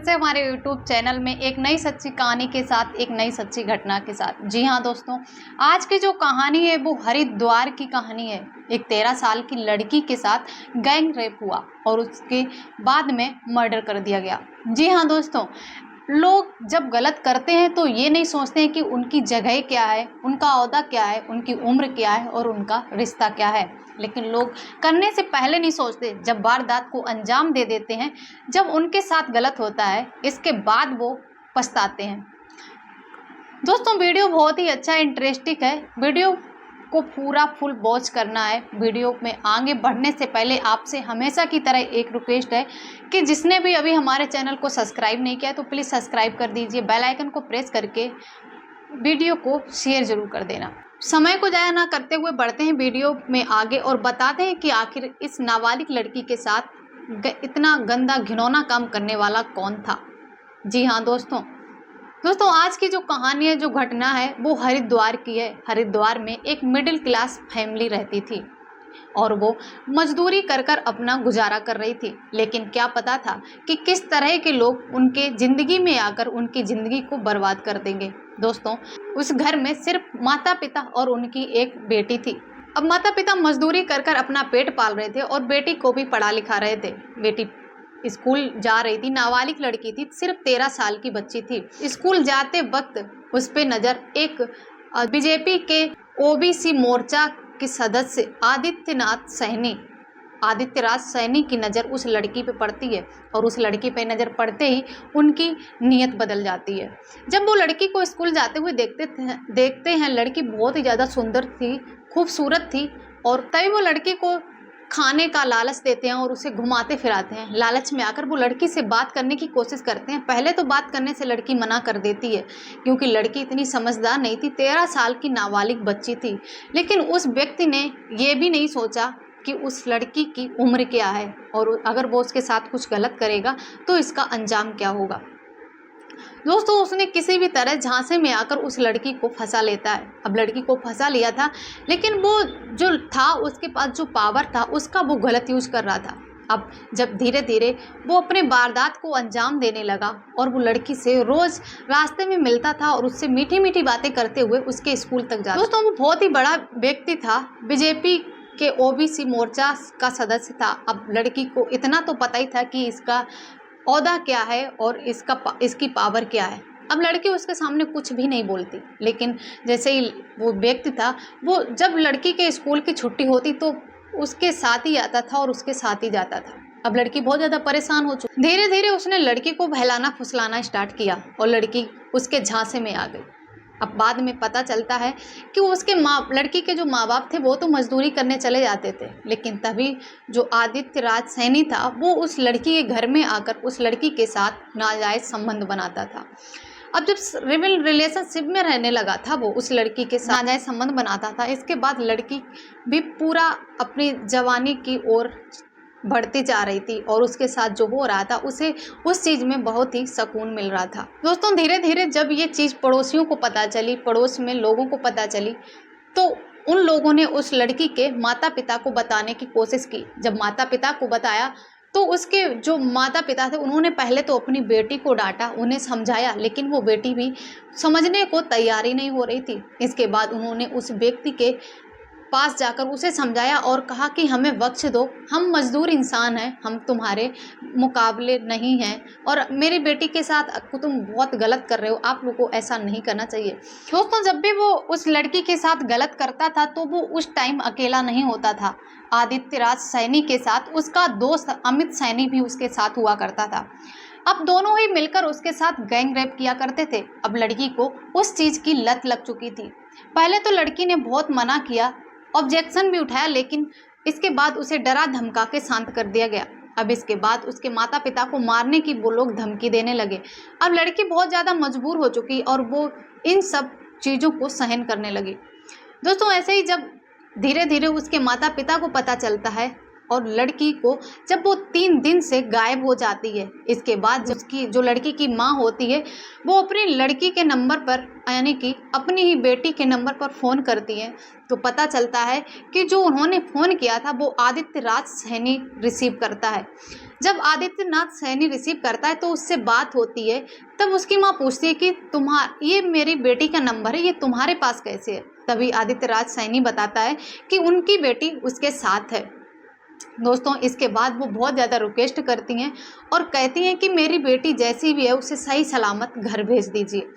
फिर से हमारे YouTube चैनल में एक नई सच्ची कहानी के साथ, एक नई सच्ची घटना के साथ। जी हाँ दोस्तों, आज की जो कहानी है वो हरिद्वार की कहानी है। एक 13 साल की लड़की के साथ गैंग रेप हुआ और उसके बाद में मर्डर कर दिया गया। जी हाँ दोस्तों, लोग जब गलत करते हैं तो ये नहीं सोचते हैं कि उनकी जगह क्या है, उनका ओहदा क्या है, उनकी उम्र क्या है और उनका रिश्ता क्या है। लेकिन लोग करने से पहले नहीं सोचते, जब वारदात को अंजाम दे देते हैं, जब उनके साथ गलत होता है, इसके बाद वो पछताते हैं। दोस्तों वीडियो बहुत ही अच्छा इंटरेस्टिंग है, वीडियो को पूरा फुल वॉच करना है। वीडियो में आगे बढ़ने से पहले आपसे हमेशा की तरह एक रिक्वेस्ट है कि जिसने भी अभी हमारे चैनल को सब्सक्राइब नहीं किया तो प्लीज़ सब्सक्राइब कर दीजिए, बेल आइकन को प्रेस करके वीडियो को शेयर जरूर कर देना। समय को ज़ाया ना करते हुए बढ़ते हैं वीडियो में आगे और बताते हैं कि आखिर इस नाबालिग लड़की के साथ इतना गंदा घिनौना काम करने वाला कौन था। जी हाँ दोस्तों, आज की जो कहानी है, जो घटना है वो हरिद्वार की है। हरिद्वार में एक मिडिल क्लास फैमिली रहती थी और वो मजदूरी कर कर अपना गुजारा कर रही थी। लेकिन क्या पता था कि किस तरह के लोग उनके ज़िंदगी में आकर उनकी ज़िंदगी को बर्बाद कर देंगे। दोस्तों, उस घर में सिर्फ माता पिता और उनकी एक बेटी थी। अब माता पिता मजदूरी कर कर अपना पेट पाल रहे थे और बेटी को भी पढ़ा लिखा रहे थे। बेटी स्कूल जा रही थी, नाबालिग लड़की थी, सिर्फ 13 साल की बच्ची थी। स्कूल जाते वक्त उस पे नज़र एक बीजेपी के ओबीसी मोर्चा के सदस्य आदित्यराज सैनी की नज़र उस लड़की पे पड़ती है और उस लड़की पे नज़र पड़ते ही उनकी नीयत बदल जाती है। जब वो लड़की को स्कूल जाते हुए देखते हैं, लड़की बहुत ही ज़्यादा सुंदर थी, खूबसूरत थी और तभी वो लड़की को खाने का लालच देते हैं और उसे घुमाते फिराते हैं। लालच में आकर वो लड़की से बात करने की कोशिश करते हैं। पहले तो बात करने से लड़की मना कर देती है क्योंकि लड़की इतनी समझदार नहीं थी, 13 साल की नाबालिग बच्ची थी। लेकिन उस व्यक्ति ने ये भी नहीं सोचा कि उस लड़की की उम्र क्या है और अगर वो उसके साथ कुछ गलत करेगा तो इसका अंजाम क्या होगा। दोस्तों, उसने किसी भी तरह झांसे में आकर उस लड़की को फंसा लेता है। अब लड़की को फंसा लिया था, लेकिन वो जो था उसके पास जो पावर था उसका वो गलत यूज कर रहा था। अब जब धीरे धीरे वो अपने वारदात को अंजाम देने लगा और वो लड़की से रोज़ रास्ते में मिलता था और उससे मीठी मीठी बातें करते हुए उसके स्कूल तक जाता। दोस्तों, वो बहुत ही बड़ा व्यक्ति था, बीजेपी के ओबीसी मोर्चा का सदस्य था। अब लड़की को इतना तो पता ही था कि इसका ओहदा क्या है और इसकी पावर क्या है। अब लड़की उसके सामने कुछ भी नहीं बोलती, लेकिन जैसे ही वो व्यक्ति था, वो जब लड़की के स्कूल की छुट्टी होती तो उसके साथ ही आता था और उसके साथ ही जाता था। अब लड़की बहुत ज़्यादा परेशान हो चुकी। धीरे धीरे उसने लड़की को बहलाना फुसलाना स्टार्ट किया और लड़की उसके झांसे में आ गई। अब बाद में पता चलता है कि उसके लड़की के जो माँ बाप थे वो तो मजदूरी करने चले जाते थे, लेकिन तभी जो आदित्यराज सैनी था वो उस लड़की के घर में आकर उस लड़की के साथ नाजायज़ संबंध बनाता था। अब जब सिविल रिलेशनशिप में रहने लगा था, वो उस लड़की के साथ नाजायज़ संबंध बनाता था। इसके बाद लड़की भी पूरा अपनी जवानी की ओर बढ़ती जा रही थी और उसके साथ जो हो रहा था उसे उस चीज़ में बहुत ही सुकून मिल रहा था। दोस्तों, धीरे धीरे जब ये चीज़ पड़ोसियों को पता चली, पड़ोस में लोगों को पता चली, तो उन लोगों ने उस लड़की के माता पिता को बताने की कोशिश की। जब माता पिता को बताया तो उसके जो माता पिता थे उन्होंने पहले तो अपनी बेटी को डांटा, उन्हें समझाया, लेकिन वो बेटी भी समझने को तैयार ही नहीं हो रही थी। इसके बाद उन्होंने उस व्यक्ति के पास जाकर उसे समझाया और कहा कि हमें बख्श दो, हम मजदूर इंसान हैं, हम तुम्हारे मुकाबले नहीं हैं और मेरी बेटी के साथ तुम बहुत गलत कर रहे हो, आप लोगों को ऐसा नहीं करना चाहिए। दोस्तों, जब भी वो उस लड़की के साथ गलत करता था तो वो उस टाइम अकेला नहीं होता था। आदित्यराज सैनी के साथ उसका दोस्त अमित सैनी भी उसके साथ हुआ करता था। अब दोनों ही मिलकर उसके साथ गैंग रेप किया करते थे। अब लड़की को उस चीज़ की लत लग चुकी थी। पहले तो लड़की ने बहुत मना किया, ऑब्जेक्शन भी उठाया, लेकिन इसके बाद उसे डरा धमका के शांत कर दिया गया। अब इसके बाद उसके माता पिता को मारने की वो लोग धमकी देने लगे। अब लड़की बहुत ज़्यादा मजबूर हो चुकी और वो इन सब चीज़ों को सहन करने लगी। दोस्तों, ऐसे ही जब धीरे धीरे उसके माता पिता को पता चलता है और लड़की को जब वो 3 दिन से गायब हो जाती है, इसके बाद जब उसकी जो लड़की की माँ होती है वो अपनी लड़की के नंबर पर, यानी कि अपनी ही बेटी के नंबर पर फ़ोन करती है, तो पता चलता है कि जो उन्होंने फ़ोन किया था वो आदित्यराज सैनी रिसीव करता है। जब आदित्यनाथ सैनी रिसीव करता है तो उससे बात होती है, तब उसकी माँ पूछती है कि ये मेरी बेटी का नंबर है, ये तुम्हारे पास कैसे है। तभी आदित्यराज सैनी बताता है कि उनकी बेटी उसके साथ है। दोस्तों इसके बाद वो बहुत ज़्यादा रिक्वेस्ट करती हैं और कहती हैं कि मेरी बेटी जैसी भी है उसे सही सलामत घर भेज दीजिए।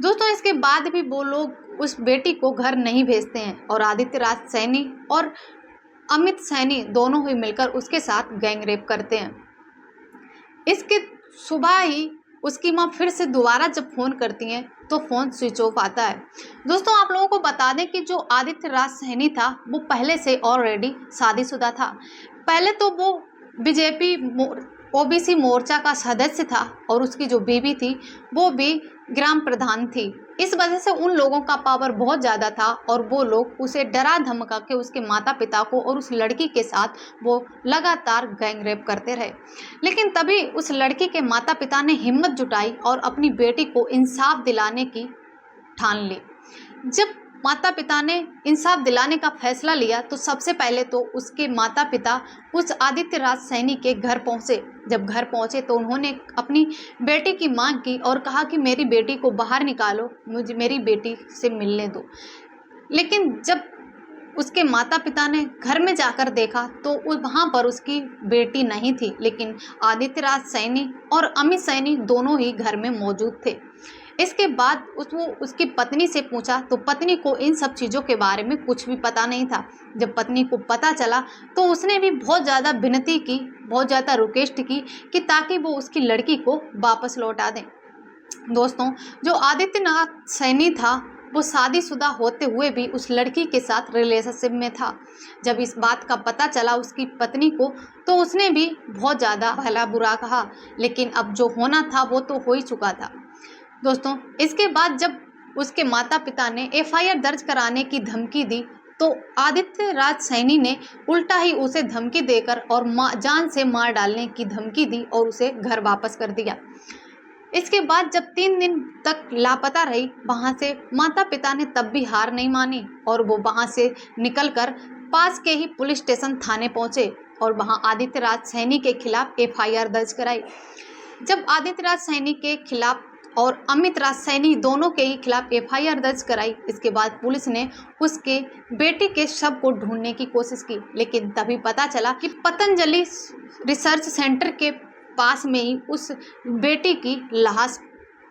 दोस्तों इसके बाद भी वो लोग उस बेटी को घर नहीं भेजते हैं और आदित्यराज सैनी और अमित सैनी दोनों ही मिलकर उसके साथ गैंग रेप करते हैं। इसके सुबह ही उसकी माँ फिर से दोबारा जब फ़ोन करती हैं तो फ़ोन स्विच ऑफ आता है। दोस्तों आप लोगों को बता दें कि जो आदित्यराज सैनी था वो पहले से ऑलरेडी शादीशुदा था। पहले तो वो बीजेपी ओबीसी मोर्चा का सदस्य था और उसकी जो बीवी थी वो भी ग्राम प्रधान थी। इस वजह से उन लोगों का पावर बहुत ज़्यादा था और वो लोग उसे डरा धमका के उसके माता पिता को और उस लड़की के साथ वो लगातार गैंग रेप करते रहे। लेकिन तभी उस लड़की के माता पिता ने हिम्मत जुटाई और अपनी बेटी को इंसाफ दिलाने की ठान ली। जब माता पिता ने इंसाफ दिलाने का फैसला लिया तो सबसे पहले तो उसके माता पिता उस आदित्यराज सैनी के घर पहुंचे। जब घर पहुंचे तो उन्होंने अपनी बेटी की मांग की और कहा कि मेरी बेटी को बाहर निकालो, मुझे मेरी बेटी से मिलने दो। लेकिन जब उसके माता पिता ने घर में जाकर देखा तो वहाँ पर उसकी बेटी नहीं थी, लेकिन आदित्यराज सैनी और अमित सैनी दोनों ही घर में मौजूद थे। इसके बाद उसकी पत्नी से पूछा तो पत्नी को इन सब चीज़ों के बारे में कुछ भी पता नहीं था। जब पत्नी को पता चला तो उसने भी बहुत ज़्यादा विनती की, बहुत ज़्यादा रिक्वेस्ट की कि ताकि वो उसकी लड़की को वापस लौटा दें। दोस्तों जो आदित्यनाथ सैनी था वो शादीशुदा होते हुए भी उस लड़की के साथ रिलेशनशिप में था। जब इस बात का पता चला उसकी पत्नी को तो उसने भी बहुत ज़्यादा भला बुरा कहा, लेकिन अब जो होना था वो तो हो ही चुका था। दोस्तों इसके बाद जब उसके माता पिता ने एफआईआर दर्ज कराने की धमकी दी तो आदित्यराज सैनी ने उल्टा ही उसे धमकी देकर और जान से मार डालने की धमकी दी और उसे घर वापस कर दिया। इसके बाद जब 3 दिन तक लापता रही वहाँ से, माता पिता ने तब भी हार नहीं मानी और वो वहाँ से निकलकर पास के ही पुलिस स्टेशन थाने पहुँचे और वहाँ आदित्यराज सैनी के खिलाफ एफआईआर दर्ज कराई। जब आदित्यराज सैनी के खिलाफ और अमित राज सैनी दोनों के ही खिलाफ एफआईआर दर्ज कराई, इसके बाद पुलिस ने उसके बेटे के शव को ढूंढने की कोशिश की, लेकिन तभी पता चला कि पतंजलि रिसर्च सेंटर के पास में ही उस बेटी की लाश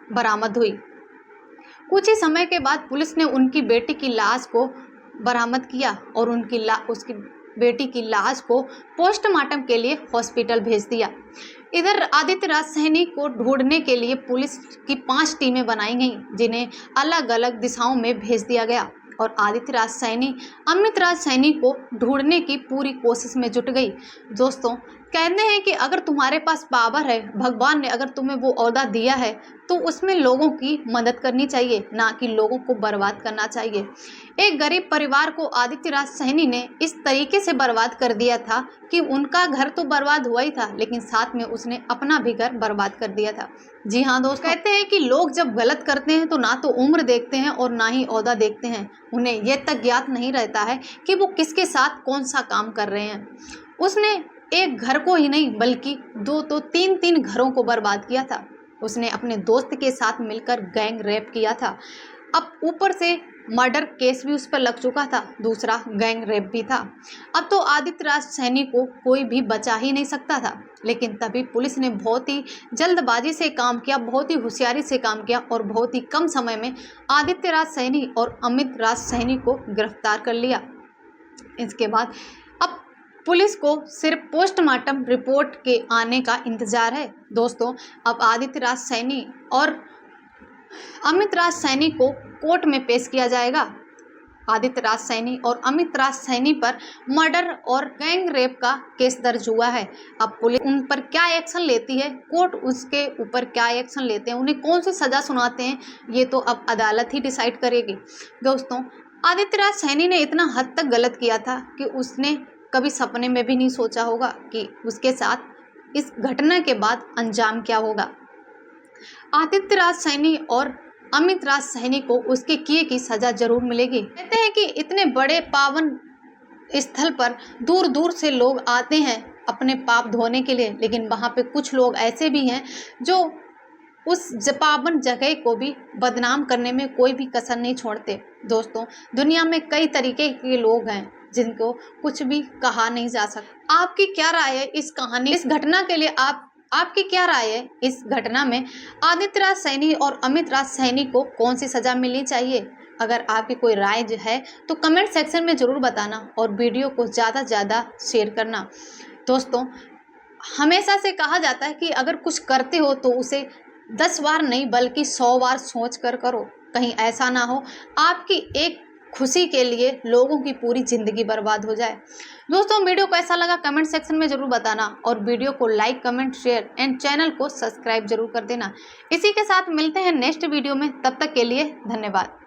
बरामद हुई। कुछ ही समय के बाद पुलिस ने उनकी बेटी की लाश को बरामद किया और उसकी बेटी की लाश को पोस्टमार्टम के लिए हॉस्पिटल भेज दिया। इधर आदित्यराज सैनी को ढूंढने के लिए पुलिस की 5 टीमें बनाई गईं, जिन्हें अलग अलग दिशाओं में भेज दिया गया और आदित्यराज सैनी अमित राज सैनी को ढूंढने की पूरी कोशिश में जुट गई। दोस्तों कहते हैं कि अगर तुम्हारे पास पावर है, भगवान ने अगर तुम्हें वो ओहदा दिया है तो उसमें लोगों की मदद करनी चाहिए, ना कि लोगों को बर्बाद करना चाहिए। एक गरीब परिवार को आदित्यराज सैनी ने इस तरीके से बर्बाद कर दिया था कि उनका घर तो बर्बाद हुआ ही था, लेकिन साथ में उसने अपना भी घर बर्बाद कर दिया था। जी हाँ दोस्त, कहते हैं कि लोग जब गलत करते हैं तो ना तो उम्र देखते हैं और ना ही ओहदा देखते हैं, उन्हें यह तक ज्ञात नहीं रहता है कि वो किसके साथ कौन सा काम कर रहे हैं। उसने एक घर को ही नहीं बल्कि 2 तो 3 घरों को बर्बाद किया था। उसने अपने दोस्त के साथ मिलकर गैंग रेप किया था। अब ऊपर से मर्डर केस भी उस पर लग चुका था, दूसरा गैंग रेप भी था। अब तो आदित्यराज सैनी को कोई भी बचा ही नहीं सकता था, लेकिन तभी पुलिस ने बहुत ही जल्दबाजी से काम किया, बहुत ही होशियारी से काम किया और बहुत ही कम समय में आदित्यराज सैनी और अमित राज सैनी को गिरफ्तार कर लिया। इसके बाद अब पुलिस को सिर्फ पोस्टमार्टम रिपोर्ट के आने का इंतजार है। दोस्तों अब आदित्यराज सैनी और अमित राज सैनी को कोर्ट में पेश किया जाएगा। आदित्यराज सैनी और अमित राज सैनी पर मर्डर और गैंग रेप का केस दर्ज हुआ है। अब पुलिस उन पर क्या एक्शन लेती है, कोर्ट उसके ऊपर क्या एक्शन लेते हैं, उन्हें कौन सी सज़ा सुनाते हैं, ये तो अब अदालत ही डिसाइड करेगी। दोस्तों आदित्यराज सैनी ने इतना हद तक गलत किया था कि उसने कभी सपने में भी नहीं सोचा होगा कि उसके साथ इस घटना के बाद अंजाम क्या होगा। आदित्यराज सैनी और अमित राज सैनी को उसके किए की सज़ा जरूर मिलेगी। कहते हैं कि इतने बड़े पावन स्थल पर दूर दूर से लोग आते हैं अपने पाप धोने के लिए, लेकिन वहाँ पे कुछ लोग ऐसे भी हैं जो उस पावन जगह को भी बदनाम करने में कोई भी कसर नहीं छोड़ते। दोस्तों, दुनिया में कई तरीके के लोग हैं जिनको कुछ भी कहा नहीं जा सकता। आपकी क्या राय है इस कहानी, इस घटना के लिए? आपकी क्या राय है इस घटना में? आदित्य राज सैनी और अमित राज सैनी को कौन सी सजा मिलनी चाहिए? अगर आपकी कोई राय जो है तो कमेंट सेक्शन में ज़रूर बताना और वीडियो को ज़्यादा से ज़्यादा शेयर करना। दोस्तों, हमेशा से कहा जाता है कि अगर कुछ करते हो तो उसे 10 बार नहीं बल्कि 100 बार सोच कर करो। कहीं ऐसा ना हो आपकी एक खुशी के लिए लोगों की पूरी ज़िंदगी बर्बाद हो जाए। दोस्तों, वीडियो कैसा लगा कमेंट सेक्शन में ज़रूर बताना और वीडियो को like, comment, share and channel को सब्सक्राइब जरूर कर देना। इसी के साथ मिलते हैं नेक्स्ट वीडियो में, तब तक के लिए धन्यवाद।